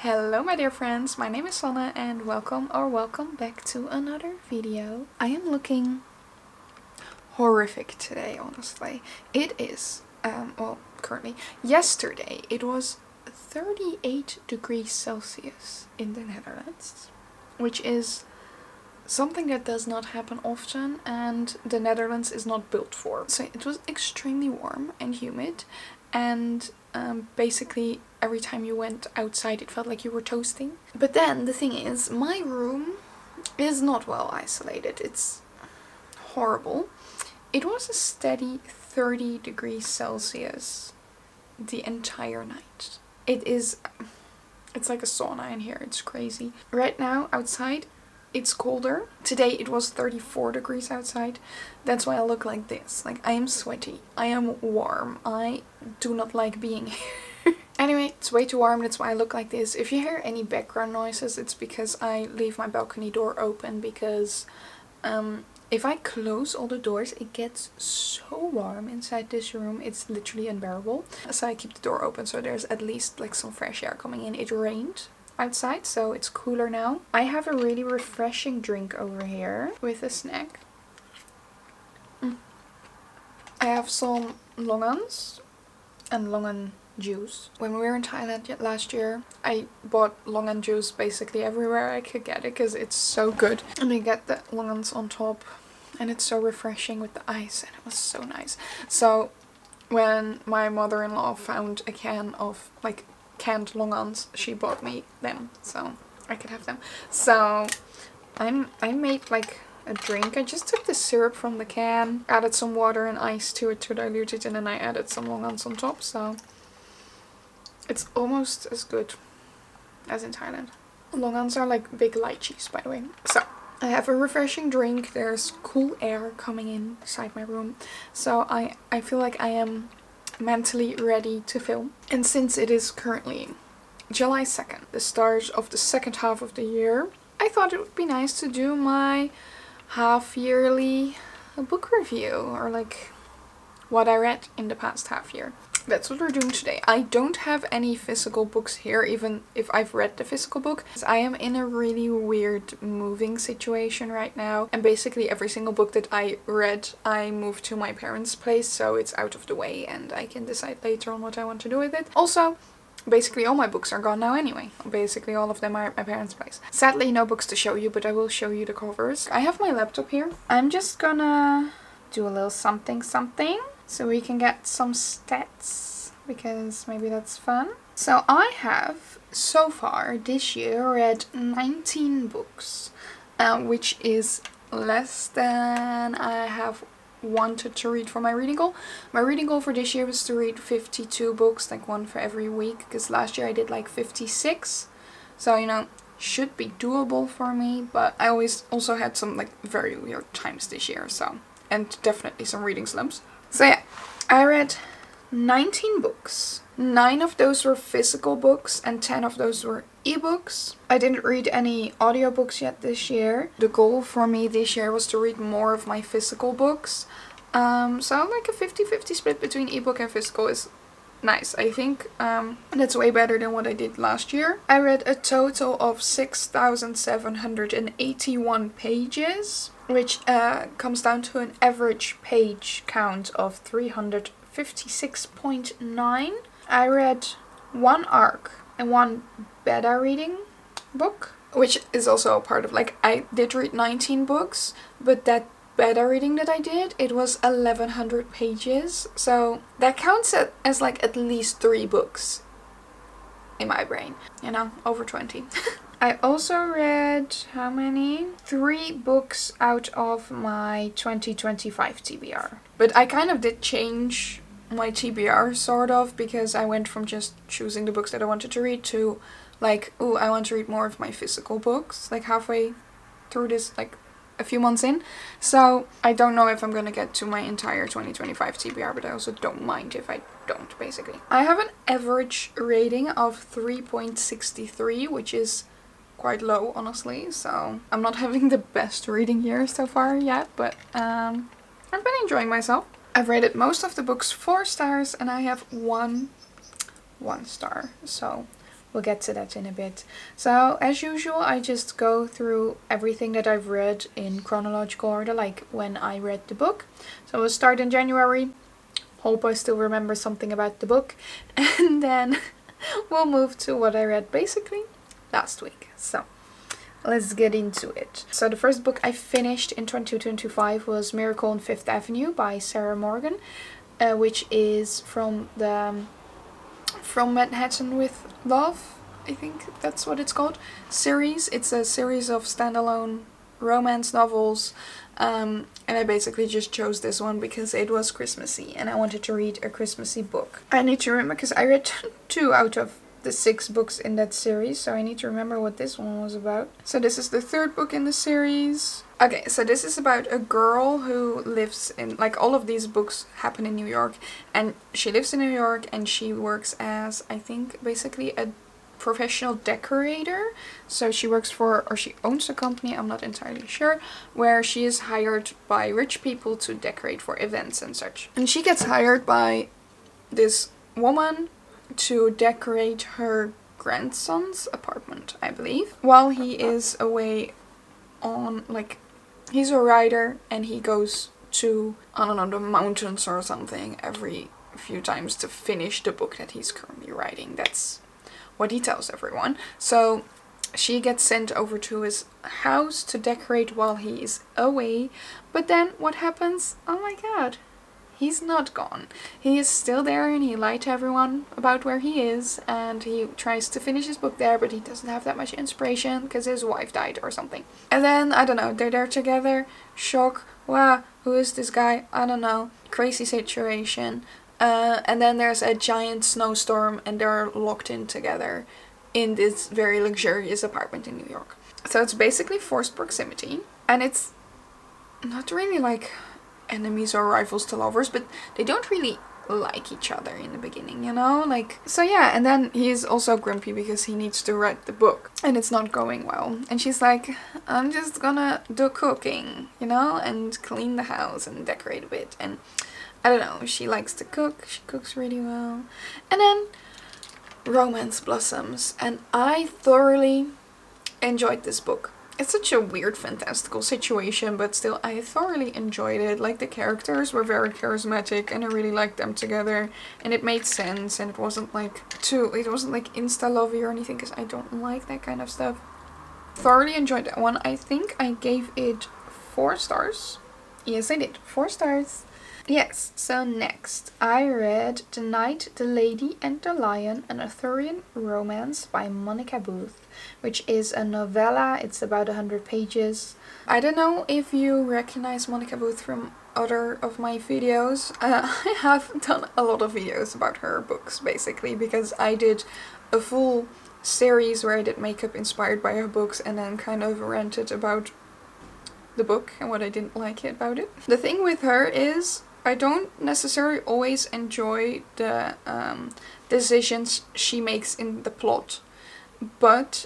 Hello my dear friends, my name is Sanne and welcome back to another video. I am looking horrific today, honestly. It is, currently, yesterday it was 38 degrees Celsius in the Netherlands, which is something that does not happen often and the Netherlands is not built for. So it was extremely warm and humid, and basically every time you went outside it felt like you were toasting. But then the thing is, my room is not well isolated. It's horrible. It was a steady 30 degrees Celsius the entire night. It's like a sauna in here. It's crazy. Right now outside it's colder. Today it was 34 degrees outside. That's why I look like this. Like, I am sweaty. I am warm. I do not like being here. Anyway, it's way too warm. That's why I look like this. If you hear any background noises, it's because I leave my balcony door open because if I close all the doors, it gets so warm inside this room. It's literally unbearable. So I keep the door open so there's at least like some fresh air coming in. It rained outside, so it's cooler now. I have a really refreshing drink over here with a snack. I have some longans and longan juice. When we were in Thailand last year, I bought longan juice basically everywhere I could get it because it's so good. And you get the longans on top and it's so refreshing with the ice, and it was so nice. So when my mother-in-law found a can of like canned longans, she bought me them so I could have them. So I made like a drink. I just took the syrup from the can, added some water and ice to it to dilute it, and then I added some longans on top. So it's almost as good as in Thailand. Longans are like big lychees, by the way. So I have a refreshing drink. There's cool air coming inside my room, so I feel like I am mentally ready to film. And since it is currently July 2nd, the start of the second half of the year, I thought it would be nice to do my half-yearly book review, or like what I read in the past half year. That's what we're doing today. I don't have any physical books here, even if I've read the physical book. I am in a really weird moving situation right now, and basically every single book that I read, I moved to my parents' place, so it's out of the way and I can decide later on what I want to do with it. Also, basically all my books are gone now anyway. Basically all of them are at my parents' place. Sadly, no books to show you, but I will show you the covers. I have my laptop here. I'm just gonna do a little something so we can get some stats, because maybe that's fun. So I have so far this year read 19 books, which is less than I have wanted to read for my reading goal. My reading goal for this year was to read 52 books, like one for every week, because last year I did like 56. So, you know, should be doable for me, but I always also had some like very weird times this year, so, and definitely some reading slumps. So yeah, I read 19 books. 9 of those were physical books and 10 of those were ebooks. I didn't read any audiobooks yet this year. The goal for me this year was to read more of my physical books. So like a 50-50 split between ebook and physical is nice. I think that's way better than what I did last year. I read a total of 6,781 pages, which comes down to an average page count of 356.9. I read one ARC and one beta reading book, which is also a part of, like, I did read 19 books, but that beta reading that I did, it was 1,100 pages, so that counts as like at least 3 books in my brain, you know, over 20. I also read, how many? 3 books out of my 2025 TBR. But I kind of did change my TBR, sort of, because I went from just choosing the books that I wanted to read to like, ooh, I want to read more of my physical books, like halfway through this, like a few months in. So I don't know if I'm gonna get to my entire 2025 TBR, but I also don't mind if I don't, basically. I have an average rating of 3.63, which is quite low, honestly, so I'm not having the best reading year so far yet, but I've been enjoying myself. I've rated most of the books 4 stars and I have one star, so we'll get to that in a bit. So as usual, I just go through everything that I've read in chronological order, like when I read the book. So we'll start in January. Hope I still remember something about the book. And then we'll move to what I read basically last week. So let's get into it. So the first book I finished in 2025 was Miracle on Fifth Avenue by Sarah Morgan, which is from Manhattan with Love, I think that's what it's called, series. It's a series of standalone romance novels, and I basically just chose this one because it was Christmassy and I wanted to read a Christmassy book. I need to remember because I read 2 out of the 6 books in that series, so I need to remember what this one was about. So this is the 3rd book in the series. Okay, so this is about a girl who lives in, like, all of these books happen in New York, and she lives in New York and she works as, I think, basically a professional decorator. So she works for, or she owns a company, I'm not entirely sure, where she is hired by rich people to decorate for events and such. And she gets hired by this woman to decorate her grandson's apartment, I believe, while he is away on, like, he's a writer and he goes to, I don't know, the mountains or something every few times to finish the book that he's currently writing. That's what he tells everyone. So she gets sent over to his house to decorate while he is away. But then what happens? Oh my god. He's not gone. He is still there and he lied to everyone about where he is, and he tries to finish his book there, but he doesn't have that much inspiration because his wife died or something. And then, I don't know, they're there together, shock, wow, who is this guy? I don't know, crazy situation. And then there's a giant snowstorm and they're locked in together in this very luxurious apartment in New York. So it's basically forced proximity, and it's not really like enemies or rivals to lovers, but they don't really like each other in the beginning, you know, like, so yeah. And then he's also grumpy because he needs to write the book and it's not going well, and she's like, I'm just gonna do cooking, you know, and clean the house and decorate a bit. And I don't know, she likes to cook, she cooks really well, and then romance blossoms, and I thoroughly enjoyed this book. It's such a weird, fantastical situation, but still, I thoroughly enjoyed it. Like, the characters were very charismatic, and I really liked them together, and it made sense, and it wasn't like insta-lovey or anything, because I don't like that kind of stuff. Thoroughly enjoyed that one. I think I gave it 4 stars. Yes, I did. 4 stars. Yes, so next I read The Knight, the Lady and the Lion, an Arthurian romance by Monica Booth, which is a novella. It's about 100 pages. I don't know if you recognize Monica Booth from other of my videos. I have done a lot of videos about her books, basically, because I did a full series where I did makeup inspired by her books and then kind of ranted about the book and what I didn't like about it. The thing with her is, I don't necessarily always enjoy the decisions she makes in the plot, but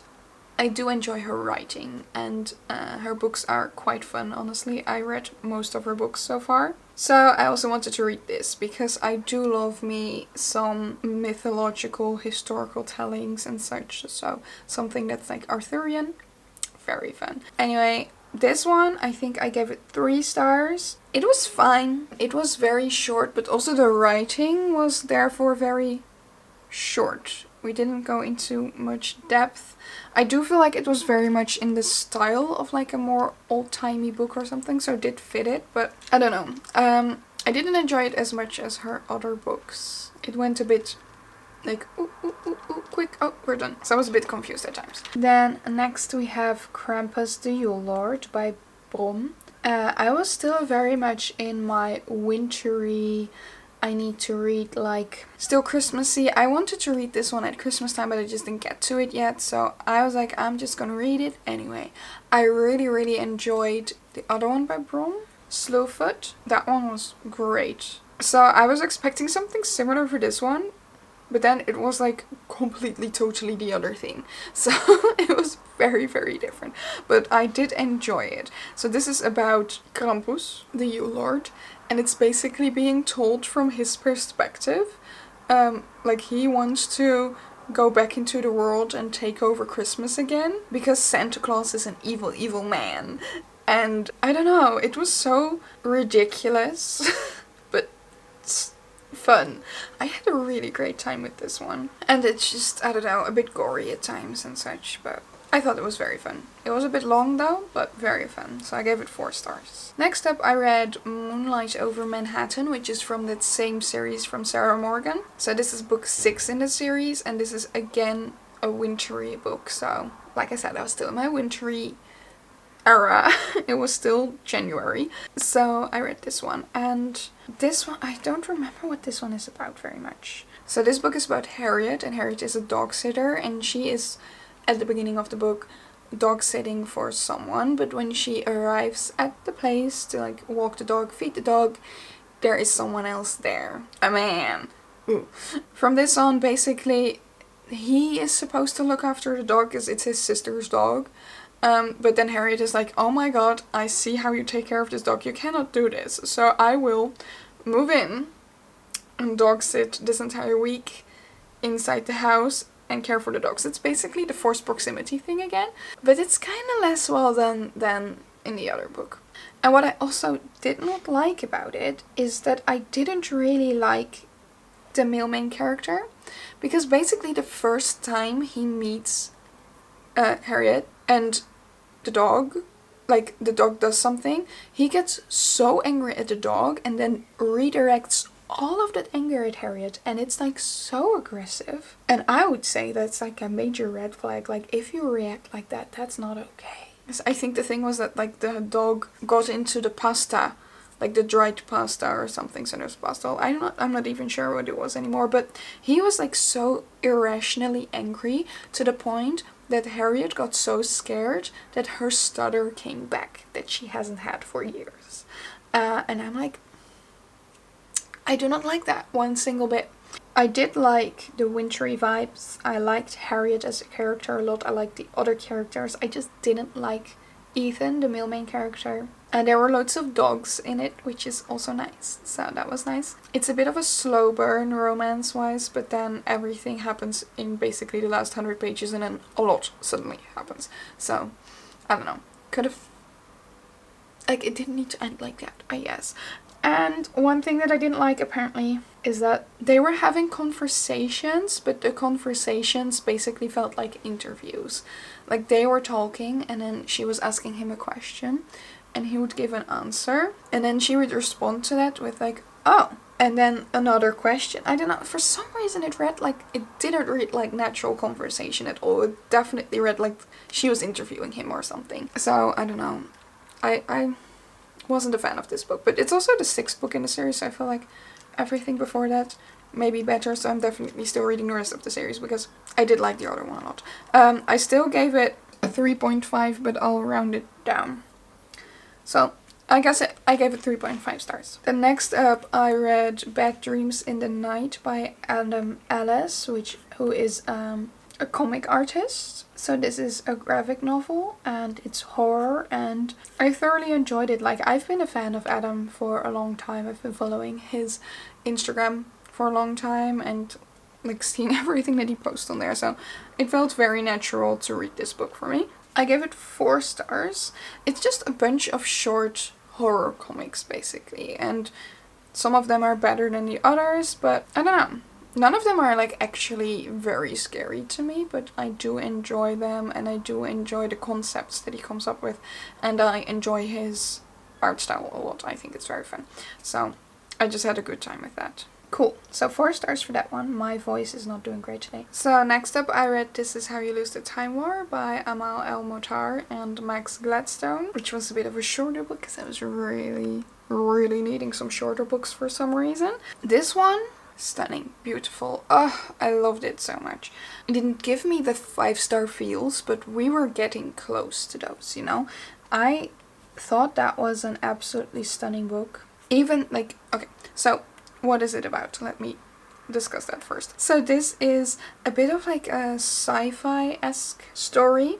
I do enjoy her writing, and her books are quite fun, honestly. I read most of her books so far. So I also wanted to read this because I do love me some mythological, historical tellings and such, so something that's like Arthurian, very fun. Anyway, this one, I think I gave it 3 stars. It was fine. It was very short, but also the writing was therefore very short. We didn't go into much depth. I do feel like it was very much in the style of like a more old-timey book or something, so it did fit it, but I don't know. I didn't enjoy it as much as her other books. It went a bit like, ooh, quick, oh, we're done. So I was a bit confused at times. Then next we have Krampus the Yule Lord by Brom. I was still very much in my wintry, I need to read, like, still Christmassy. I wanted to read this one at Christmas time, but I just didn't get to it yet, so I was like, I'm just gonna read it anyway. I really enjoyed the other one by Brom, Slowfoot. That one was great. So I was expecting something similar for this one, but then it was like completely, totally the other thing. So it was very different. But I did enjoy it. So this is about Krampus, the Yule Lord. And it's basically being told from his perspective. Like, he wants to go back into the world and take over Christmas again, because Santa Claus is an evil, evil man. And I don't know, it was so ridiculous, but it's fun. I had a really great time with this one. And it's just, I don't know, a bit gory at times and such, but I thought it was very fun. It was a bit long though, but very fun, so I gave it 4 stars. Next up I read Moonlight Over Manhattan, which is from that same series from Sarah Morgan. So this is book 6 in the series, and this is again a wintry book. So like I said, I was still in my wintry era. It was still January. So I read this one, and this one, I don't remember what this one is about very much. So this book is about Harriet, and Harriet is a dog sitter, and she is at the beginning of the book dog sitting for someone, but when she arrives at the place to like walk the dog, feed the dog, there is someone else there. A man. Ooh. From this on, basically, he is supposed to look after the dog because it's his sister's dog. But then Harriet is like, oh my god, I see how you take care of this dog. You cannot do this. So I will move in and dog sit this entire week inside the house and care for the dogs. It's basically the forced proximity thing again, but it's kind of less well done than in the other book. And what I also did not like about it is that I didn't really like the male main character, because basically the first time he meets Harriet and the dog, like the dog does something, he gets so angry at the dog and then redirects all of that anger at Harriet, and it's like so aggressive. And I would say that's like a major red flag. Like if you react like that, that's not okay. I think the thing was that like the dog got into the pasta, like the dried pasta or something, so there's pasta. I'm not even sure what it was anymore, but he was like so irrationally angry to the point that Harriet got so scared that her stutter came back that she hasn't had for years. And I'm like, I do not like that one single bit. I did like the wintry vibes. I liked Harriet as a character a lot. I liked the other characters. I just didn't like Ethan, the male main character. And there were loads of dogs in it, which is also nice. So that was nice. It's a bit of a slow burn romance-wise, but then everything happens in basically the last 100 pages and then a lot suddenly happens. So, I don't know. Could have... like, it didn't need to end like that, I guess. And one thing that I didn't like, apparently, is that they were having conversations, but the conversations basically felt like interviews. Like, they were talking, and then she was asking him a question, and he would give an answer, and then she would respond to that with like, oh, and then another question. I don't know, for some reason it didn't read like natural conversation at all. It definitely read like she was interviewing him or something. So, I don't know. I wasn't a fan of this book, but it's also the 6th book in the series, so I feel like everything before that may be better, so I'm definitely still reading the rest of the series because I did like the other one a lot. I still gave it a 3.5, but I'll round it down. So I guess I gave it 3.5 stars. Then next up I read Bad Dreams in the Night by Adam Ellis, who is a comic artist. So this is a graphic novel and it's horror, and I thoroughly enjoyed it. Like, I've been a fan of Adam for a long time. I've been following his Instagram for a long time and like seeing everything that he posts on there. So it felt very natural to read this book for me. I gave it 4 stars. It's just a bunch of short horror comics basically, and some of them are better than the others, but I don't know. None of them are like actually very scary to me, but I do enjoy them and I do enjoy the concepts that he comes up with, and I enjoy his art style a lot. I think it's very fun. So I just had a good time with that. Cool. So 4 stars for that one. My voice is not doing great today. So next up I read This Is How You Lose the Time War by Amal El-Motar and Max Gladstone, which was a bit of a shorter book because I was really needing some shorter books for some reason. This one, stunning, beautiful. Oh, I loved it so much. It didn't give me the 5-star feels, but we were getting close to those, you know? I thought that was an absolutely stunning book. Even like, okay, so what is it about? Let me discuss that first. So this is a bit of like a sci-fi-esque story.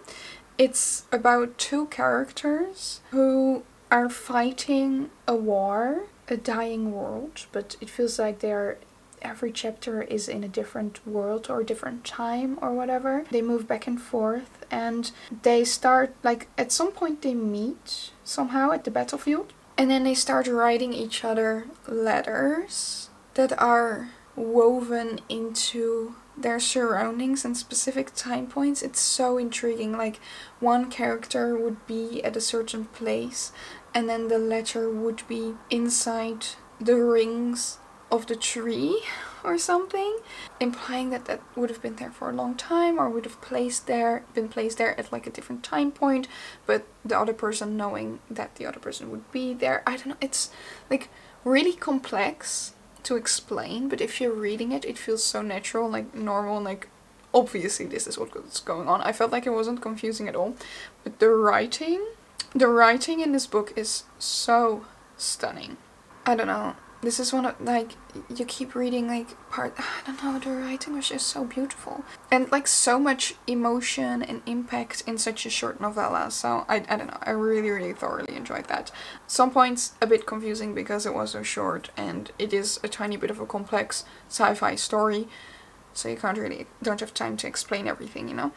It's about 2 characters who are fighting a war, a dying world, but it feels like they're every chapter is in a different world or different time or whatever. They move back and forth, and they start, like, at some point they meet somehow at the battlefield, and then they start writing each other letters that are woven into their surroundings and specific time points. It's so intriguing. Like, one character would be at a certain place, and then the letter would be inside the rings of the tree or something, implying that that would have been there for a long time, or would have been placed there at like a different time point, but the other person knowing that the other person would be there. I don't know, it's like really complex to explain, but if you're reading it, it feels so natural, like normal, like obviously this is what's going on. I felt like it wasn't confusing at all, but the writing in this book is so stunning. I don't know, this is one of, like, you keep reading like I don't know, the writing was just so beautiful, and like so much emotion and impact in such a short novella. So I don't know, I really thoroughly enjoyed that. Some points a bit confusing because it was so short, and it is a tiny bit of a complex sci-fi story, so you don't have time to explain everything, you know.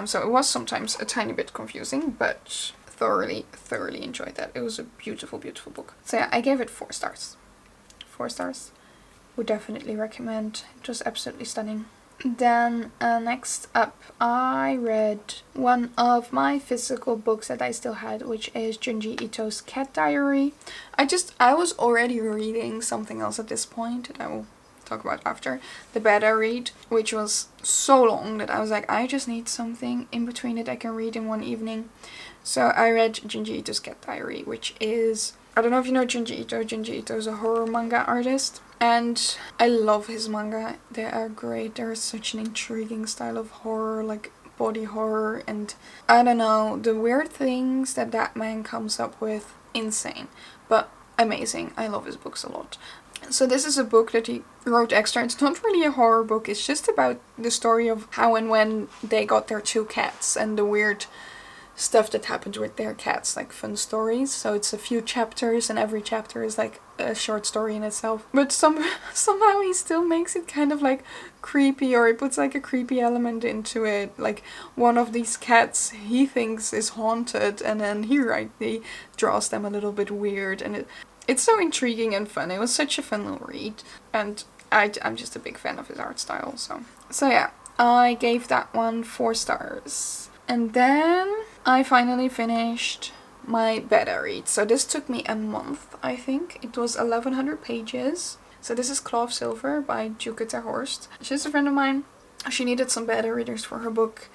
So it was sometimes a tiny bit confusing, but thoroughly enjoyed that. It was a beautiful book. So yeah, I gave it 4 stars. 4 stars. Would definitely recommend. It was absolutely stunning. Then next up, I read one of my physical books that I still had, which is Junji Ito's Cat Diary. I was already reading something else at this point that I will talk about after, the beta read, which was so long that I was like, I just need something in between that I can read in one evening. So I read Junji Ito's Cat Diary, which is, I don't know if you know Junji Ito. Junji Ito is a horror manga artist, and I love his manga. They are great. They're such an intriguing style of horror, like body horror, and I don't know, the weird things that man comes up with, insane, but amazing. I love his books a lot. So this is a book that he wrote extra. It's not really a horror book. It's just about the story of how and when they got their 2 cats and the weird stuff that happened with their cats, like fun stories. So it's a few chapters, and every chapter is like a short story in itself. But somehow he still makes it kind of like creepy, or he puts like a creepy element into it. Like one of these cats he thinks is haunted, and then he draws them a little bit weird, and it's so intriguing and fun. It was such a fun little read, and I'm just a big fan of his art style. So yeah, I gave that one 4 stars. And then I finally finished my beta read. So this took me a month, I think. It was 1100 pages. So this is Claw of Silver by Juke ter Horst. She's a friend of mine. She needed some beta readers for her book,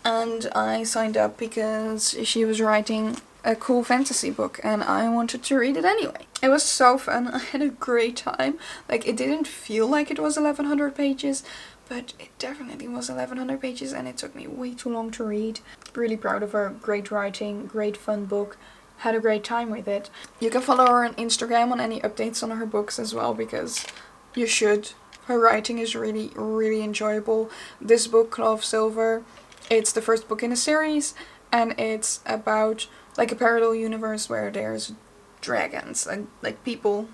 and I signed up because she was writing a cool fantasy book and I wanted to read it anyway. It was so fun. I had a great time. Like, it didn't feel like it was 1100 pages, but it definitely was 1100 pages, and it took me way too long to read. Really proud of her. Great writing, great fun book. Had a great time with it. You can follow her on Instagram on any updates on her books as well, because you should. Her writing is really enjoyable. This book, Claw of Silver, it's the first book in a series, and it's about like a parallel universe where there's dragons, and like people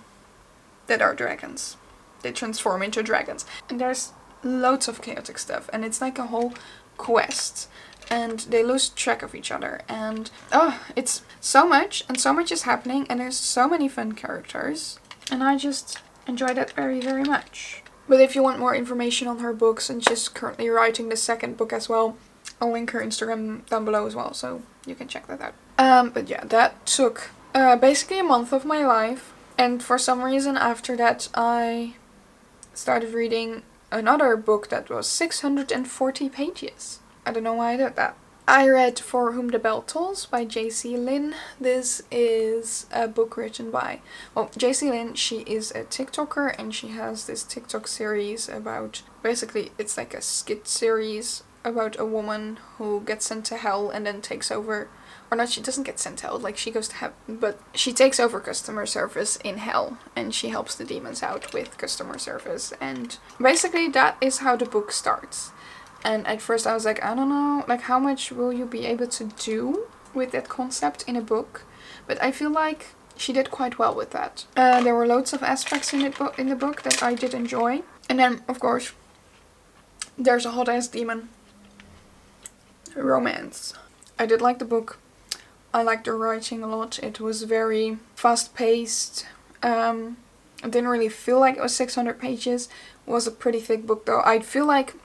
that are dragons. They transform into dragons. And there's loads of chaotic stuff, and it's like a whole quest, and they lose track of each other, and it's so much, and so much is happening, and there's so many fun characters, and I just enjoy that very much. But if you want more information on her books, and she's currently writing the 2nd book as well, I'll link her Instagram down below as well, so you can check that out. But yeah, that took basically a month of my life, and for some reason after that I started reading another book that was 640 pages. I don't know why I did that. I read For Whom the Bell Tolls by J.C. Lin. This is a book written by, J.C. Lin, she is a TikToker, and she has this TikTok series about, basically it's like a skit series about a woman who gets sent to hell and then takes over, or not, she doesn't get sent to hell, like she goes to heaven, but she takes over customer service in hell, and she helps the demons out with customer service, and basically that is how the book starts. And at first I was like, I don't know, like how much will you be able to do with that concept in a book? But I feel like she did quite well with that. There were loads of aspects in the book that I did enjoy. And then, of course, there's a hot-ass demon. Romance. I did like the book. I liked the writing a lot. It was very fast-paced. I didn't really feel like it was 600 pages. It was a pretty thick book though. I feel like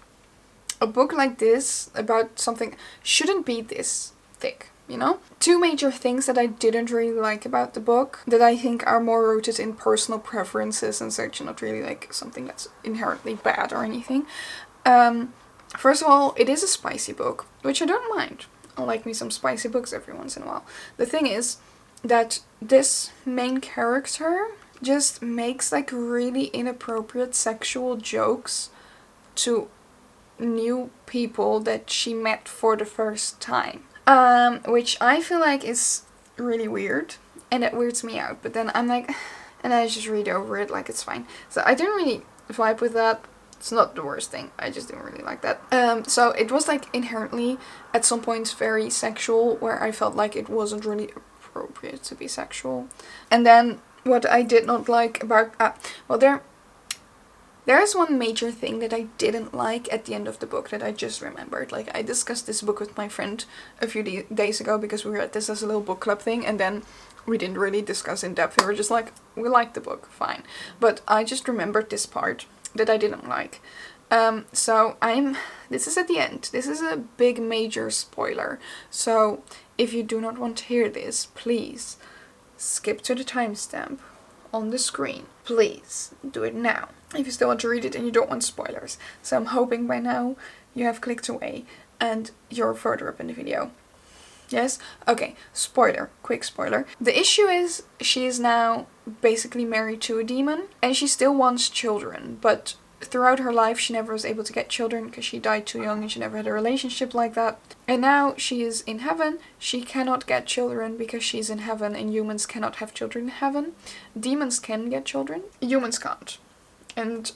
a book like this about something shouldn't be this thick, you know? Two major things that I didn't really like about the book that I think are more rooted in personal preferences and such, not really like something that's inherently bad or anything. First of all, it is a spicy book, which I don't mind. I like me some spicy books every once in a while. The thing is that this main character just makes like really inappropriate sexual jokes to new people that she met for the first time. Which I feel like is really weird, and it weirds me out. But then I'm like, and I just read over it like it's fine. So I didn't really vibe with that. It's not the worst thing, I just didn't really like that. So it was like inherently at some points very sexual, where I felt like it wasn't really appropriate to be sexual. And then what I did not like about, well, there is one major thing that I didn't like at the end of the book that I just remembered. Like, I discussed this book with my friend a few days ago because we read this as a little book club thing, and then we didn't really discuss in depth. We were just like, we liked the book, fine. But I just remembered this part that I didn't like. So this is at the end. This is a big major spoiler. So if you do not want to hear this, please skip to the timestamp on the screen. Please do it now if you still want to read it and you don't want spoilers. So I'm hoping by now you have clicked away and you're further up in the video. Yes? Okay, spoiler, quick spoiler. The issue is she is now basically married to a demon and she still wants children, but throughout her life she never was able to get children because she died too young and she never had a relationship like that. And now she is in heaven. She cannot get children because she's in heaven, and humans cannot have children in heaven. Demons can get children, humans can't. And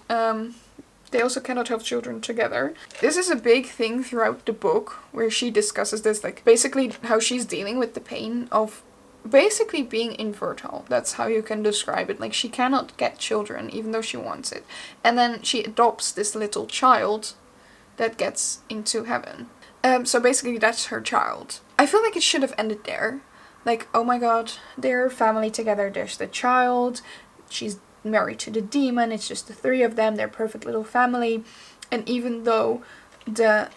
they also cannot have children together. This is a big thing throughout the book where she discusses this, like basically how she's dealing with the pain of basically being infertile. That's how you can describe it. Like, she cannot get children even though she wants it. And then she adopts this little child that gets into heaven. So basically that's her child. I feel like it should have ended there. Like, oh my god, they're a family together, there's the child, she's married to the demon, it's just the three of them, they're a perfect little family. And even though the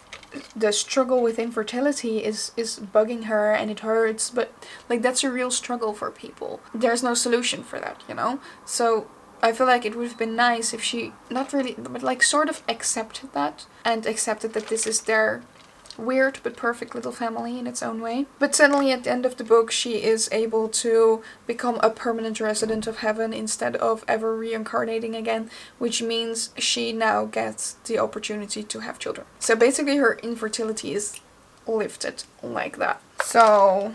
struggle with infertility is bugging her and it hurts, but like that's a real struggle for people. There's no solution for that, you know? So I feel like it would have been nice if she not really, but like sort of accepted that and accepted that this is their weird but perfect little family in its own way. But suddenly at the end of the book she is able to become a permanent resident of heaven instead of ever reincarnating again, which means she now gets the opportunity to have children. So basically her infertility is lifted like that. So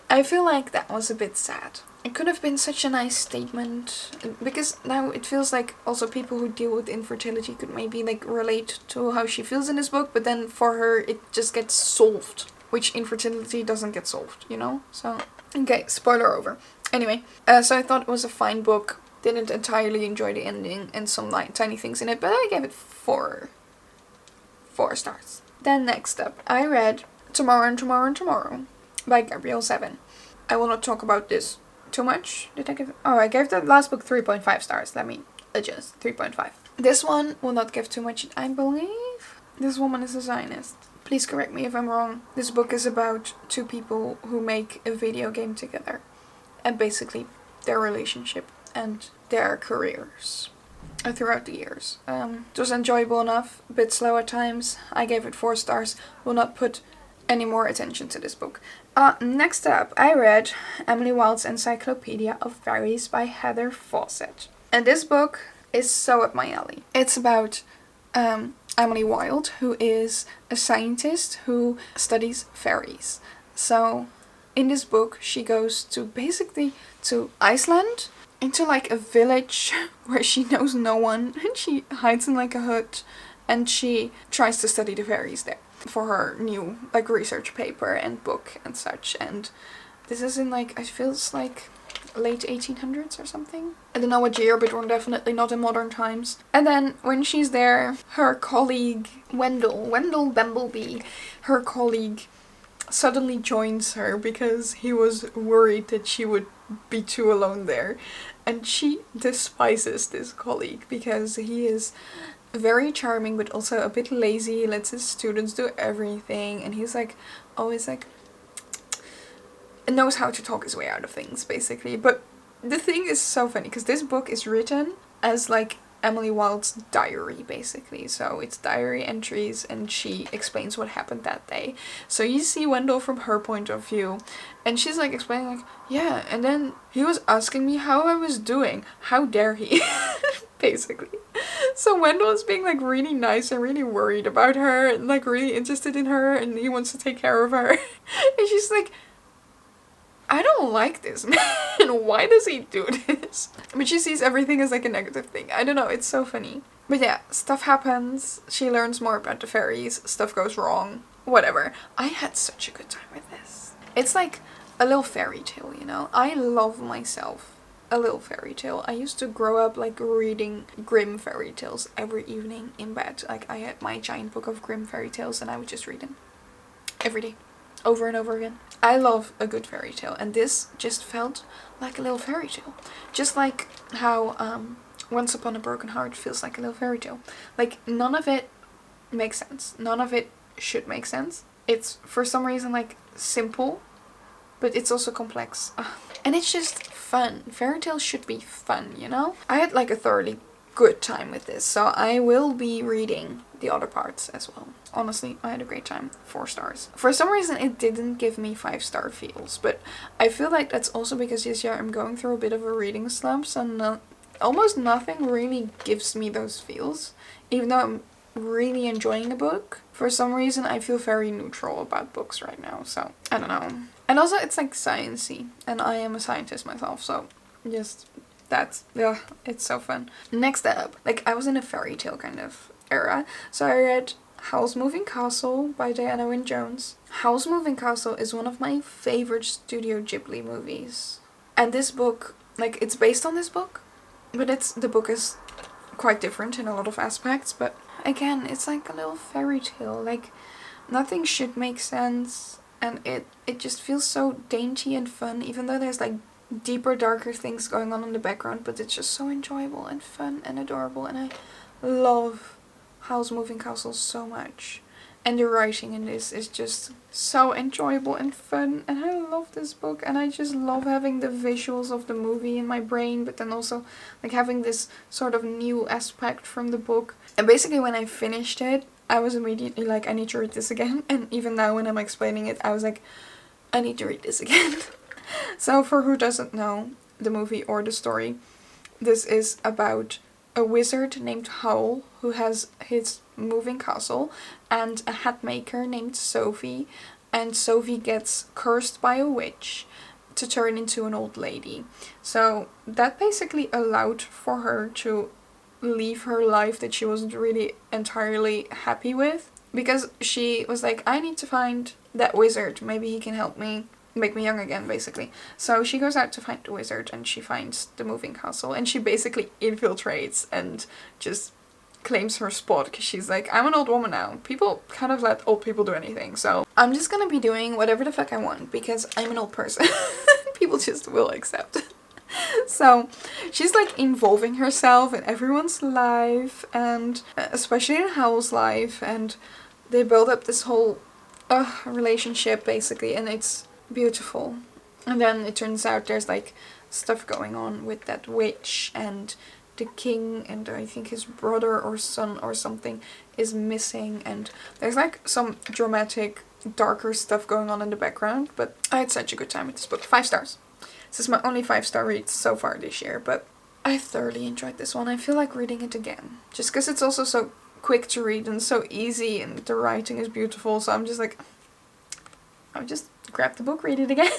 I feel like that was a bit sad. It could have been such a nice statement, because now it feels like also people who deal with infertility could maybe like relate to how she feels in this book, but then for her it just gets solved, which infertility doesn't get solved, you know? So, okay, spoiler over. Anyway, so I thought it was a fine book. Didn't entirely enjoy the ending and some like tiny things in it, but I gave it 4 stars. Then next up, I read Tomorrow and Tomorrow and Tomorrow by Gabrielle Zevin. I will not talk about this too much. Did I give it? Oh, I gave the last book 3.5 stars. Let me adjust. 3.5. This one will not give too much, I believe. This woman is a Zionist. Please correct me if I'm wrong. This book is about 2 people who make a video game together. And basically their relationship and their careers throughout the years. It was enjoyable enough, a bit slow at times. I gave it 4 stars. Will not put any more attention to this book. Next up, I read Emily Wilde's Encyclopedia of Fairies by Heather Fawcett. And this book is so up my alley. It's about Emily Wilde, who is a scientist who studies fairies. So in this book, she goes to basically to Iceland, into like a village where she knows no one, and she hides in like a hut, and she tries to study the fairies there for her new like research paper and book and such. And This is in like, it feels like late 1800s or something. I don't know what year, but we're definitely not in modern times. And then when she's there, her colleague Wendell Bumblebee, her colleague, suddenly joins her because he was worried that she would be too alone there. And she despises this colleague because he is very charming but also a bit lazy. He lets his students do everything, and he's like always like knows how to talk his way out of things basically. But the thing is so funny because this book is written as like Emily Wilde's diary basically. So it's diary entries and she explains what happened that day. So you see Wendell from her point of view and she's like explaining like, yeah, and then he was asking me how I was doing. How dare he? Basically. So Wendell is being like really nice and really worried about her and like really interested in her and he wants to take care of her. And she's like, I don't like this man. Why does he do this? But she sees everything as like a negative thing. I don't know, it's so funny. But yeah, stuff happens. She learns more about the fairies. Stuff goes wrong. Whatever. I had such a good time with this. It's like a little fairy tale, you know? I love myself a little fairy tale. I used to grow up like reading Grimm fairy tales every evening in bed. Like I had my giant book of Grimm fairy tales and I would just read them every day. Over and over again. I love a good fairy tale, and this just felt like a little fairy tale. Just like how Once Upon a Broken Heart feels like a little fairy tale. Like none of it makes sense. None of it should make sense. It's for some reason like simple, but it's also complex. And it's just fun. Fairy tales should be fun, you know? I had like a thoroughly good time with this, so I will be reading the other parts as well. Honestly, I had a great time. 4 stars. For some reason it didn't give me 5-star feels, but I feel like that's also because this year I'm going through a bit of a reading slump, so almost nothing really gives me those feels. Even though I'm really enjoying a book, for some reason I feel very neutral about books right now, so I don't know. And also it's like sciencey, and I am a scientist myself, so just that's, yeah, it's so fun. Next up, like I was in a fairy tale kind of era, so I read Howl's Moving Castle by Diana Wynne Jones. Howl's Moving Castle is one of my favorite Studio Ghibli movies. And this book, like it's based on this book, but the book is quite different in a lot of aspects, but again, it's like a little fairy tale. Like nothing should make sense, and it just feels so dainty and fun, even though there's like deeper, darker things going on in the background, but it's just so enjoyable and fun and adorable, and I love Howl's Moving Castle so much. And the writing in this is just so enjoyable and fun, and I love this book, and I just love having the visuals of the movie in my brain, but then also like having this sort of new aspect from the book. And basically when I finished it, I was immediately like, I need to read this again, and even now when I'm explaining it, I was like, I need to read this again. So for who doesn't know the movie or the story, this is about a wizard named Howl who has his moving castle, and a hat maker named Sophie, and Sophie gets cursed by a witch to turn into an old lady. So that basically allowed for her to leave her life that she wasn't really entirely happy with, because she was like, I need to find that wizard, maybe he can help me make me young again, basically. So she goes out to find the wizard, and she finds the moving castle, and she basically infiltrates and just claims her spot, because she's like, I'm an old woman now. People kind of let old people do anything, so I'm just gonna be doing whatever the fuck I want because I'm an old person. People just will accept. So she's like involving herself in everyone's life, and especially in Howl's life, and they build up this whole relationship basically, and it's beautiful. And then it turns out there's like stuff going on with that witch, and the king, and I think his brother or son or something is missing, and there's like some dramatic, darker stuff going on in the background. But I had such a good time with this book. 5 stars. This is my only 5-star read so far this year, but I thoroughly enjoyed this one. I feel like reading it again, just because it's also so quick to read and so easy, and the writing is beautiful, so I'm just like, I'll just grab the book, read it again.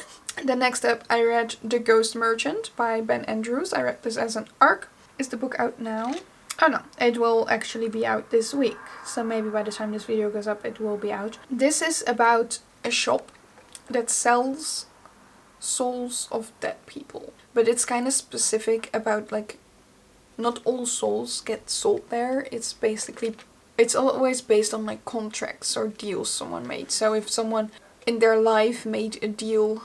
Then next up, I read The Ghost Merchant by Ben Andrews. I read this as an ARC. Is the book out now? Oh no, it will actually be out this week, so maybe by the time this video goes up it will be out. This is about a shop that sells souls of dead people. But it's kind of specific about like not all souls get sold there. It's always based on like contracts or deals someone made. So if someone in their life made a deal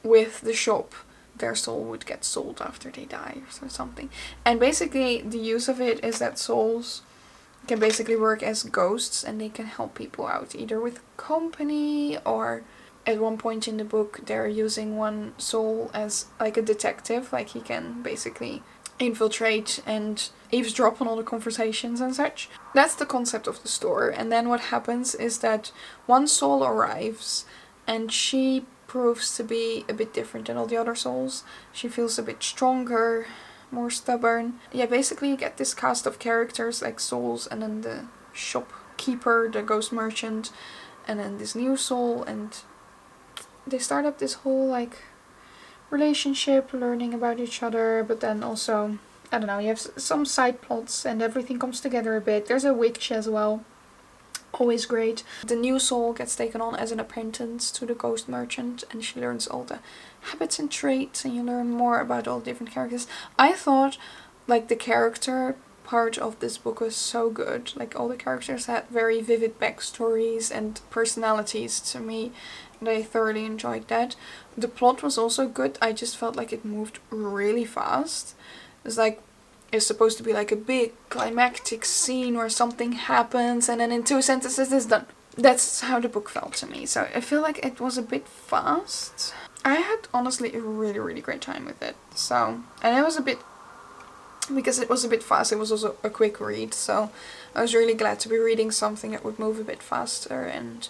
with the shop, their soul would get sold after they die or something. And basically the use of it is that souls can basically work as ghosts and they can help people out either with company, or at one point in the book they're using one soul as like a detective, like he can basically infiltrate and eavesdrop on all the conversations and such. That's the concept of the store. And then what happens is that one soul arrives and she proves to be a bit different than all the other souls. She feels a bit stronger, more stubborn. Yeah, basically you get this cast of characters like souls, and then the shopkeeper, the ghost merchant, and then this new soul, and they start up this whole like relationship, learning about each other, but then also, I don't know, you have some side plots and everything comes together a bit. There's a witch as well. Always great. The new soul gets taken on as an apprentice to the ghost merchant, and she learns all the habits and traits, and you learn more about all the different characters. I thought like the character part of this book was so good. Like all the characters had very vivid backstories and personalities to me, and I thoroughly enjoyed that. The plot was also good. I just felt like it moved really fast. It's like it's supposed to be like a big climactic scene where something happens and then in 2 sentences it's done. That's how the book felt to me. So I feel like it was a bit fast. I had honestly a really, really great time with it. So, and it was a bit, because it was a bit fast, it was also a quick read. So I was really glad to be reading something that would move a bit faster, and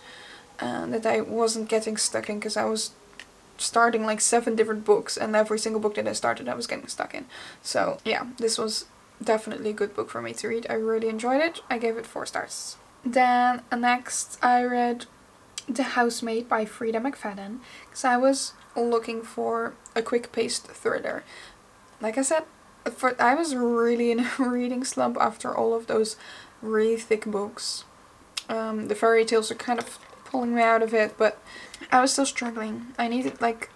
that I wasn't getting stuck in, because I was starting like 7 different books, and every single book that I started I was getting stuck in. So yeah, this was definitely a good book for me to read. I really enjoyed it. I gave it 4 stars. Then next I read The Housemaid by Frida McFadden, because I was looking for a quick-paced thriller. Like I said, I was really in a reading slump after all of those really thick books. The fairy tales are kind of pulling me out of it, but I was still struggling. I needed like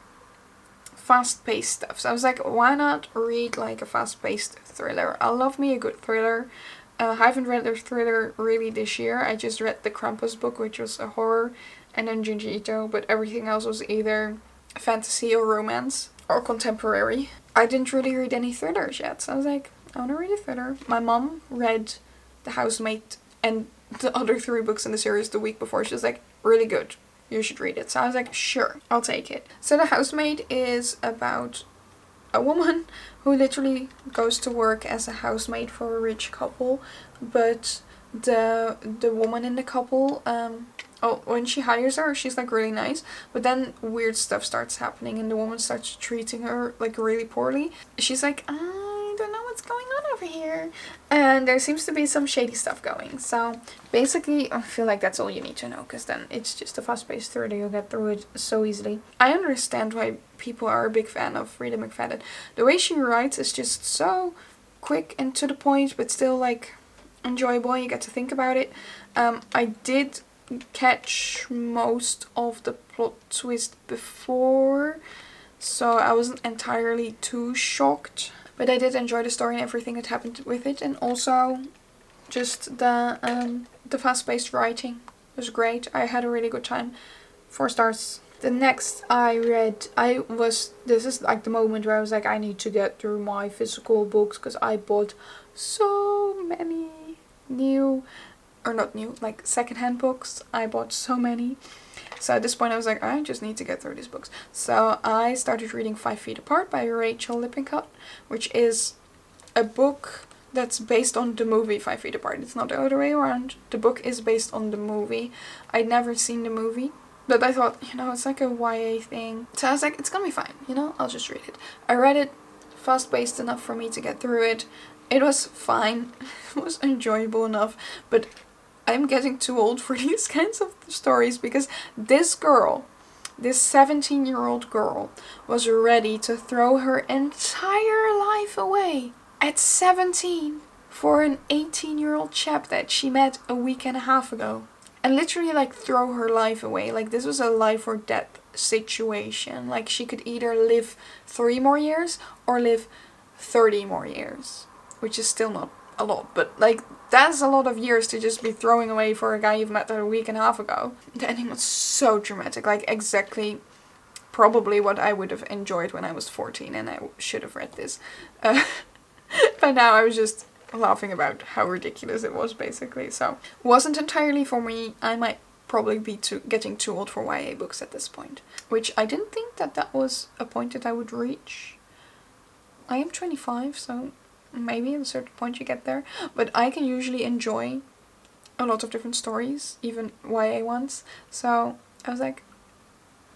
fast-paced stuff. So I was like, why not read like a fast-paced thriller? I love me a good thriller. I haven't read a thriller really this year. I just read the Krampus book, which was a horror, and then Junji Ito, but everything else was either fantasy or romance or contemporary. I didn't really read any thrillers yet, so I was like, I want to read a thriller. My mom read The Housemaid and the other 3 books in the series the week before. She was like, really good, you should read it. So I was like, sure, I'll take it. So The Housemaid is about a woman who literally goes to work as a housemaid for a rich couple, but the woman in the couple, when she hires her, she's like really nice, but then weird stuff starts happening and the woman starts treating her like really poorly. She's like, I don't know what's going on over here, and there seems to be some shady stuff going. So basically I feel like that's all you need to know, because then it's just a fast-paced thriller. You'll get through it so easily. I understand why people are a big fan of Frida McFadden. The way she writes is just so quick and to the point, but still like enjoyable. You get to think about it. I did catch most of the plot twist before, so I wasn't entirely too shocked, but I did enjoy the story and everything that happened with it, and also just the fast-paced writing was great. I had a really good time. 4 stars. The next I read, this is like the moment where I was like, I need to get through my physical books, because I bought so many like secondhand books. I bought so many. So at this point I was like, I just need to get through these books. So I started reading 5 Feet Apart by Rachel Lippincott, which is a book that's based on the movie 5 Feet Apart. It's not the other way around. The book is based on the movie. I'd never seen the movie, but I thought, it's like a YA thing. So I was like, it's gonna be fine, I'll just read it. I read it fast-paced enough for me to get through it. It was fine. It was enjoyable enough, but I'm getting too old for these kinds of stories, because this 17-year-old girl was ready to throw her entire life away at 17 for an 18-year-old chap that she met a week and a half ago. and literally like throw her life away. Like this was a life or death situation. Like she could either live 3 more years or live 30 more years, which is still not a lot, but like that's a lot of years to just be throwing away for a guy you've met a week and a half ago. The ending was so dramatic, like exactly probably what I would have enjoyed when I was 14 and I should have read this. By now I was just laughing about how ridiculous it was, basically. So wasn't entirely for me. I might probably be getting too old for YA books at this point, which I didn't think that was a point that I would reach. I am 25, so maybe at a certain point you get there, but I can usually enjoy a lot of different stories, even YA ones, so I was like,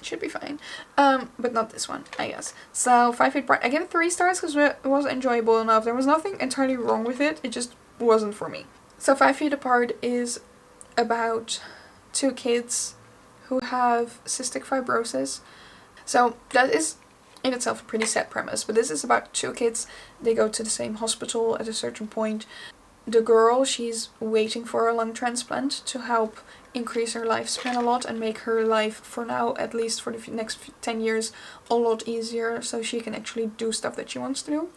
should be fine. But not this one, I guess. So 5 Feet Apart, I give it 3 stars because it was enjoyable enough. There was nothing entirely wrong with it, it just wasn't for me. So 5 Feet Apart is about 2 kids who have cystic fibrosis. So that is in itself a pretty sad premise, but this is about 2 kids. They go to the same hospital at a certain point. The girl, she's waiting for a lung transplant to help increase her lifespan a lot and make her life, for now, at least for the next 10 years, a lot easier so she can actually do stuff that she wants to do.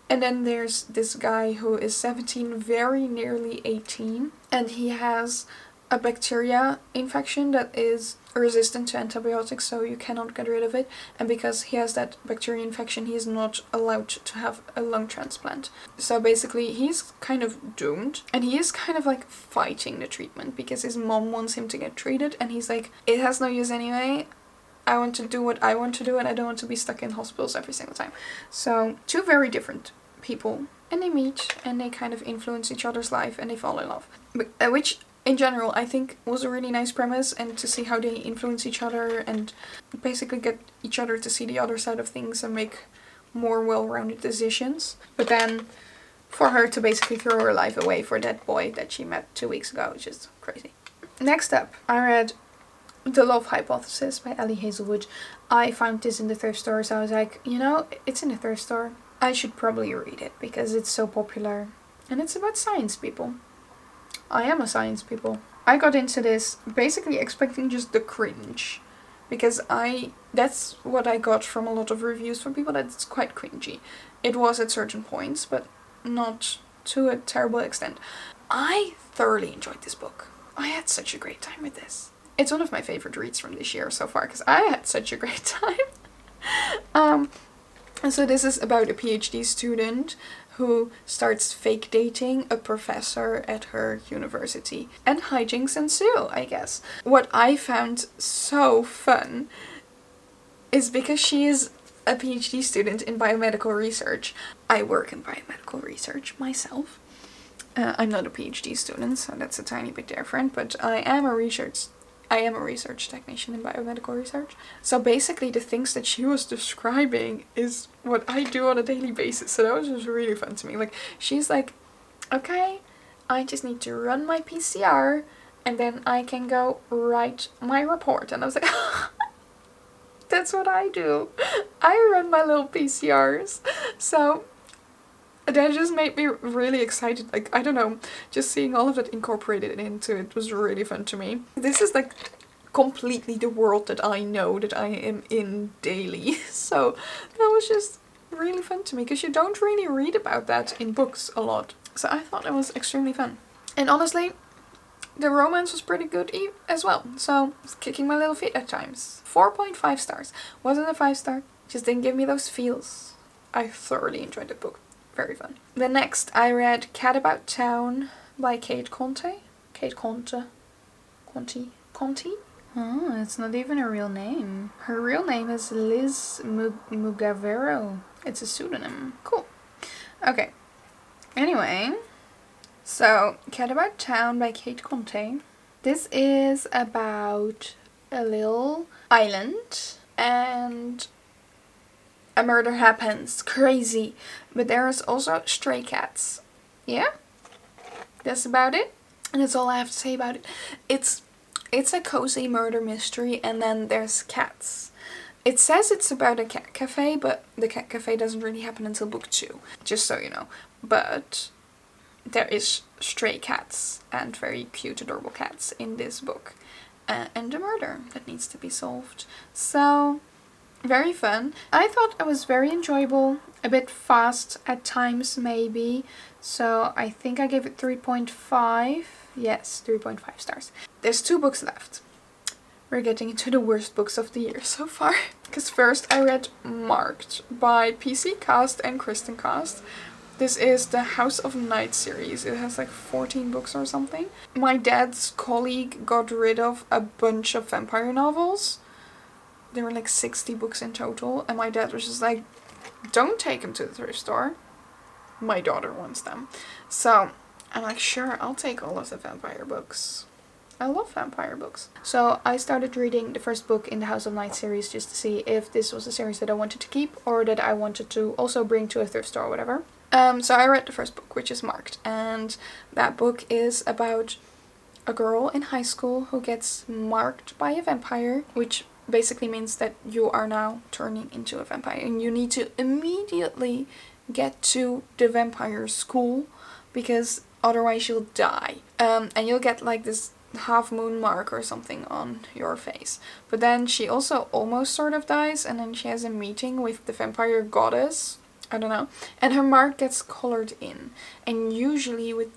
And then there's this guy who is 17, very nearly 18, and he has a bacteria infection that is resistant to antibiotics, so you cannot get rid of it, and because he has that bacteria infection, he is not allowed to have a lung transplant. So basically he's kind of doomed, and he is kind of like fighting the treatment because his mom wants him to get treated, and he's like, it has no use anyway, I want to do what I want to do and I don't want to be stuck in hospitals every single time. So 2 very different people, and they meet and they kind of influence each other's life and they fall in love, which in general I think was a really nice premise, and to see how they influence each other and basically get each other to see the other side of things and make more well-rounded decisions. But then for her to basically throw her life away for that boy that she met 2 weeks ago, which is crazy. Next up, I read The Love Hypothesis by Ellie Hazelwood. I found this in the thrift store, so I was like, you know, it's in the thrift store, I should probably read it because it's so popular and it's about science people. I am a science people. I got into this basically expecting just the cringe, because that's what I got from a lot of reviews from people, that it's quite cringy. It was at certain points, but not to a terrible extent. I thoroughly enjoyed this book. I had such a great time with this. It's one of my favorite reads from this year so far because I had such a great time. And so this is about a PhD student who starts fake dating a professor at her university. And hijinks ensue, I guess. What I found so fun is because she is a PhD student in biomedical research. I work in biomedical research myself. I'm not a PhD student, so that's a tiny bit different, but I am a research technician in biomedical research. So basically the things that she was describing is what I do on a daily basis. So that was just really fun to me. Like, she's like, okay, I just need to run my PCR and then I can go write my report. And I was like, that's what I do. I run my little PCRs. So that just made me really excited. Like, I don't know, just seeing all of that incorporated into it was really fun to me. This is like completely the world that I know, that I am in daily. So that was just really fun to me because you don't really read about that in books a lot. So I thought it was extremely fun. And honestly, the romance was pretty good as well. So I was kicking my little feet at times. 4.5 stars. Wasn't a 5-star. Just didn't give me those feels. I thoroughly enjoyed the book. Very fun. The next I read Cat About Town by Kate Conte. Kate Conte. Conte? Oh, it's not even a real name. Her real name is Liz Mugavero. It's a pseudonym. Cool. Okay. Anyway, so Cat About Town by Kate Conte. This is about a little island and a murder happens. Crazy. But there is also stray cats. Yeah? That's about it. And that's all I have to say about it. It's a cozy murder mystery and then there's cats. It says it's about a cat cafe, but the cat cafe doesn't really happen until book 2. Just so you know. But there is stray cats and very cute adorable cats in this book, and a murder that needs to be solved. So very fun. I thought it was very enjoyable, a bit fast at times maybe, so I think I gave it 3.5. Yes, 3.5 stars. There's 2 books left. We're getting into the worst books of the year so far. Because first I read Marked by PC Cast and Kristen Cast. This is the House of Night series. It has like 14 books or something. My dad's colleague got rid of a bunch of vampire novels. There were like 60 books in total. And my dad was just like, don't take them to the thrift store. My daughter wants them. So I'm like, sure, I'll take all of the vampire books. I love vampire books. So I started reading the first book in the House of Night series just to see if this was a series that I wanted to keep or that I wanted to also bring to a thrift store or whatever. So I read the first book, which is Marked, and that book is about a girl in high school who gets marked by a vampire, which basically means that you are now turning into a vampire and you need to immediately get to the vampire school because otherwise you'll die. And you'll get like this half moon mark or something on your face. But then she also almost sort of dies, and then she has a meeting with the vampire goddess, I don't know, and her mark gets colored in. And usually with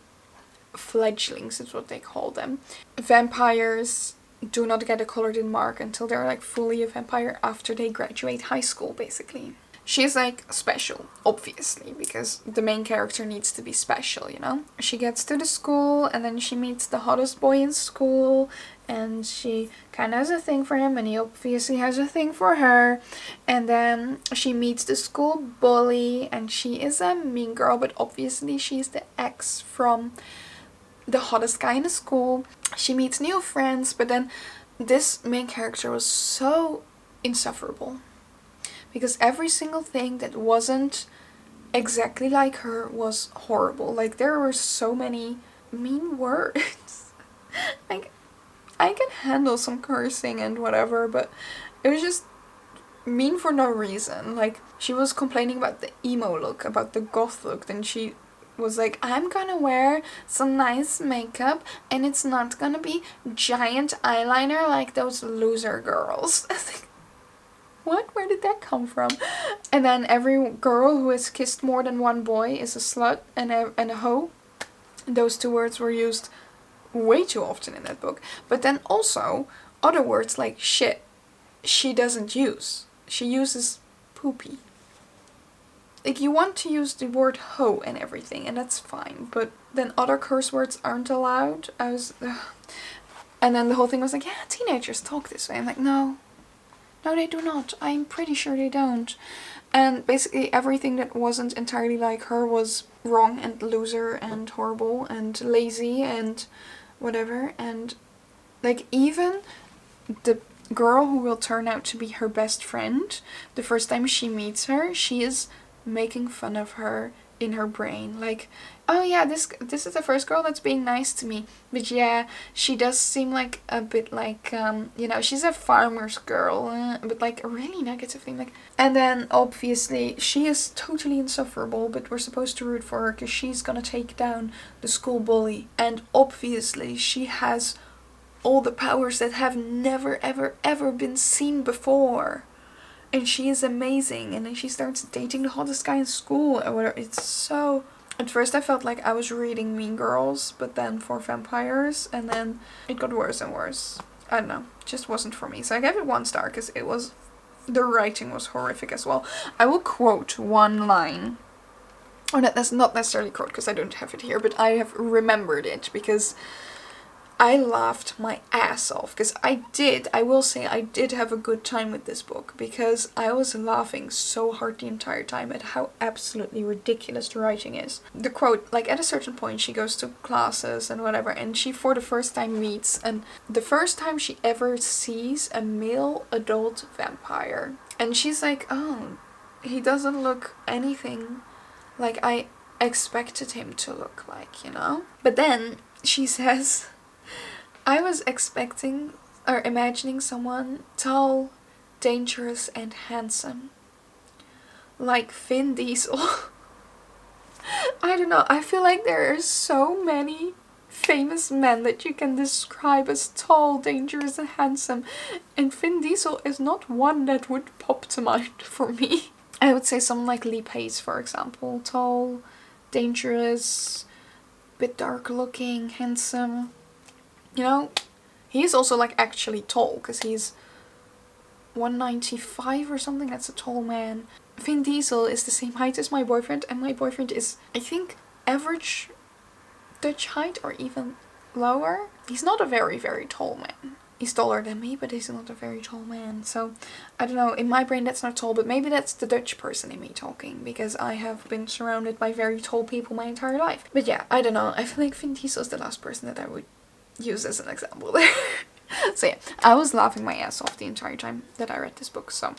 fledglings, is what they call them, vampires do not get a colored in mark until they're like fully a vampire after they graduate high school, basically. She's like special, obviously, because the main character needs to be special, you know? She gets to the school and then she meets the hottest boy in school and she kind of has a thing for him and he obviously has a thing for her. And then she meets the school bully and she is a mean girl, but obviously she's the ex from the hottest guy in the school. She meets new friends, but then this main character was so insufferable. Because every single thing that wasn't exactly like her was horrible. Like, there were so many mean words. Like, I can handle some cursing and whatever, but it was just mean for no reason. Like, she was complaining about the emo look, about the goth look. Then she was like, I'm gonna wear some nice makeup and it's not gonna be giant eyeliner like those loser girls. What? Where did that come from? And then every girl who has kissed more than one boy is a slut and a hoe. Those 2 words were used way too often in that book. But then also other words like shit she doesn't use. She uses poopy. Like, you want to use the word hoe and everything, and that's fine. But then other curse words aren't allowed. And then the whole thing was like, yeah, teenagers talk this way. I'm like, no. No, they do not. I'm pretty sure they don't. And basically everything that wasn't entirely like her was wrong and loser and horrible and lazy and whatever. And like, even the girl who will turn out to be her best friend, the first time she meets her, she is making fun of her in her brain. Like, oh yeah, this is the first girl that's being nice to me. But yeah, she does seem like a bit like, you know, she's a farmer's girl, but like a really negative thing. Like, and then obviously she is totally insufferable, but we're supposed to root for her because she's gonna take down the school bully. And obviously she has all the powers that have never ever ever been seen before. And she is amazing. And then she starts dating the hottest guy in school or whatever. It's so... At first I felt like I was reading Mean Girls, but then for vampires. And then it got worse and worse. I don't know. It just wasn't for me. So I gave it 1 star because it was... The writing was horrific as well. I will quote one line. Or that's not necessarily quote because I don't have it here. But I have remembered it because... I laughed my ass off because I will say I did have a good time with this book because I was laughing so hard the entire time at how absolutely ridiculous the writing is. The quote, like at a certain point she goes to classes and whatever and she for the first time meets and the first time she ever sees a male adult vampire and she's like, oh, he doesn't look anything like I expected him to look like, you know? But then she says... I was expecting or imagining someone tall, dangerous and handsome. Like Vin Diesel. I don't know, I feel like there are so many famous men that you can describe as tall, dangerous and handsome, and Vin Diesel is not one that would pop to mind for me. I would say someone like Lee Pace, for example. Tall, dangerous, bit dark looking, handsome. You know, he's also like actually tall, because he's 195 or something. That's a tall man. Vin Diesel is the same height as my boyfriend, and my boyfriend is, I think, average Dutch height or even lower. He's not a very, very tall man. He's taller than me, but he's not a very tall man. So, I don't know, in my brain that's not tall, but maybe that's the Dutch person in me talking, because I have been surrounded by very tall people my entire life. But yeah, I don't know, I feel like Vin Diesel is the last person that I would use as an example there. So yeah, I was laughing my ass off the entire time that I read this book, so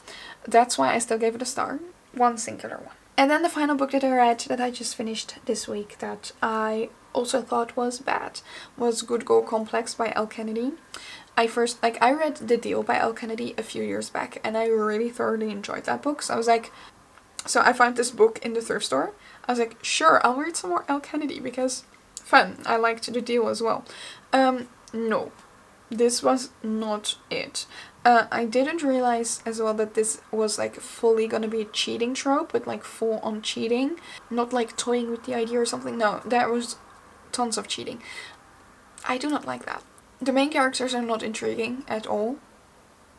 that's why I still gave it a star. One singular one. And then the final book that I read, that I just finished this week, that I also thought was bad, was Good Girl Complex by Elle Kennedy. I read The Deal by Elle Kennedy a few years back, and I really thoroughly enjoyed that book. So I was like, so I found this book in the thrift store. I was like, sure, I'll read some more Elle Kennedy, because fun, I liked The Deal as well. No, this was not it. I didn't realize as well that this was like fully gonna be a cheating trope, but like full on cheating. Not like toying with the idea or something. No, there was tons of cheating. I do not like that. The main characters are not intriguing at all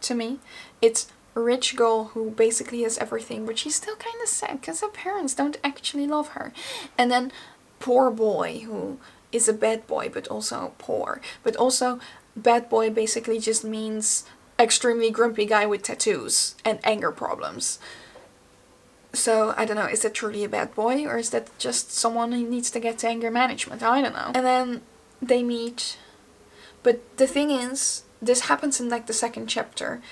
to me. It's a rich girl who basically has everything, but she's still kind of sad because her parents don't actually love her. And then poor boy who is a bad boy but also poor. But also bad boy basically just means extremely grumpy guy with tattoos and anger problems. So, I don't know, is that truly a bad boy, or is that just someone who needs to get to anger management? I don't know. And then they meet, but the thing is, this happens in like the second chapter.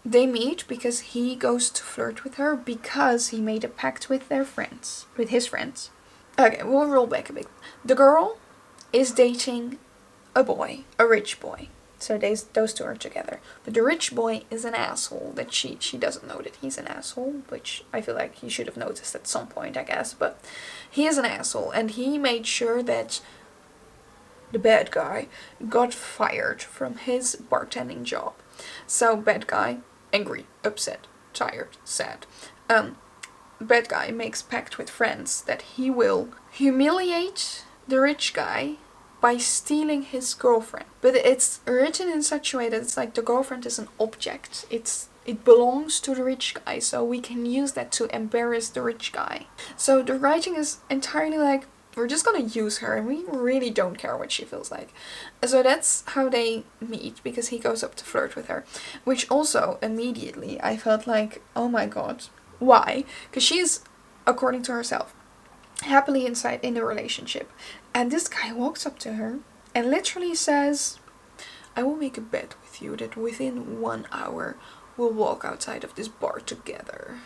They meet because he goes to flirt with her because he made a pact with their friends, with his friends. Okay, we'll roll back a bit. The girl is dating a boy, a rich boy. So those two are together. But the rich boy is an asshole. That she doesn't know that he's an asshole, which I feel like he should have noticed at some point, I guess. But he is an asshole, and he made sure that the bad guy got fired from his bartending job. So bad guy, angry, upset, tired, sad. Bad guy makes pact with friends that he will humiliate the rich guy by stealing his girlfriend. But it's written in such a way that it's like the girlfriend is an object. It belongs to the rich guy, so we can use that to embarrass the rich guy. So the writing is entirely like, we're just gonna use her and we really don't care what she feels like. So that's how they meet, because he goes up to flirt with her. Which also, immediately, I felt like, oh my god, why? Because she's, according to herself, happily inside in a relationship. And this guy walks up to her and literally says, I will make a bet with you that within 1 hour we'll walk outside of this bar together.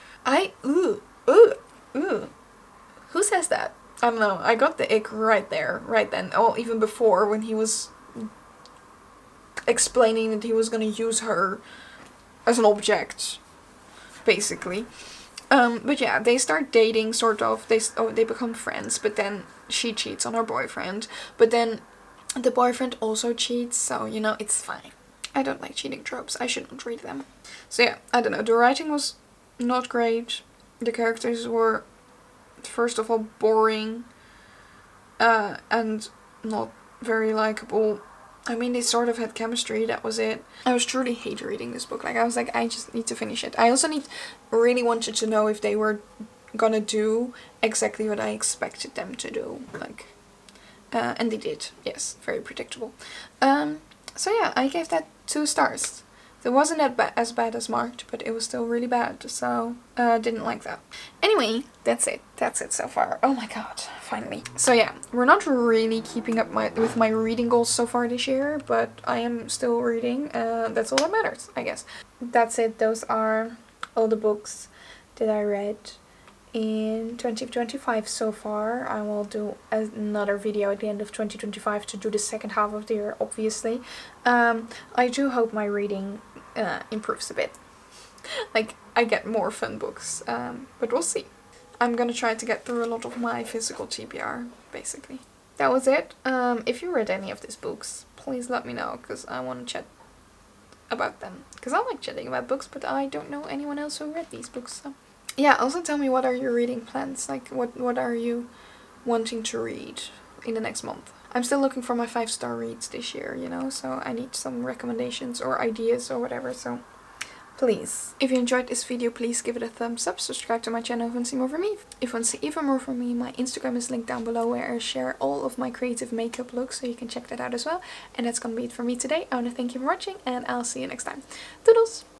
Who says that? I don't know, I got the ick right there, right then. Oh, even before, when he was explaining that he was gonna use her as an object, basically. But yeah, they start dating, sort of. They become friends, but then she cheats on her boyfriend. But then the boyfriend also cheats, so, you know, it's fine. I don't like cheating tropes. I shouldn't read them. So yeah, I don't know. The writing was not great. The characters were, first of all, boring. And not very likable. I mean, they sort of had chemistry, that was it. I was truly hate reading this book. Like, I was like, I just need to finish it. I also really wanted to know if they were gonna do exactly what I expected them to do. Like, and they did. Yes, very predictable. So yeah, I gave that 2 stars. It wasn't as bad as marked, but it was still really bad, so didn't like that. Anyway, that's it. That's it so far. Oh my god, finally. So yeah, we're not really keeping up with my reading goals so far this year, but I am still reading. That's all that matters, I guess. That's it. Those are all the books that I read in 2025 so far. I will do another video at the end of 2025 to do the second half of the year, obviously. I do hope my reading improves a bit. Like, I get more fun books, but we'll see. I'm gonna try to get through a lot of my physical TBR, basically. That was it. If you read any of these books, please let me know, because I want to chat about them. Because I like chatting about books, but I don't know anyone else who read these books, so. Yeah, also tell me, what are your reading plans? Like, what are you wanting to read in the next month? I'm still looking for my 5-star reads this year, you know, so I need some recommendations or ideas or whatever, so please. If you enjoyed this video, please give it a thumbs up, subscribe to my channel if you want to see more from me. If you want to see even more from me, my Instagram is linked down below, where I share all of my creative makeup looks, so you can check that out as well. And that's gonna be it for me today. I want to thank you for watching, and I'll see you next time. Toodles!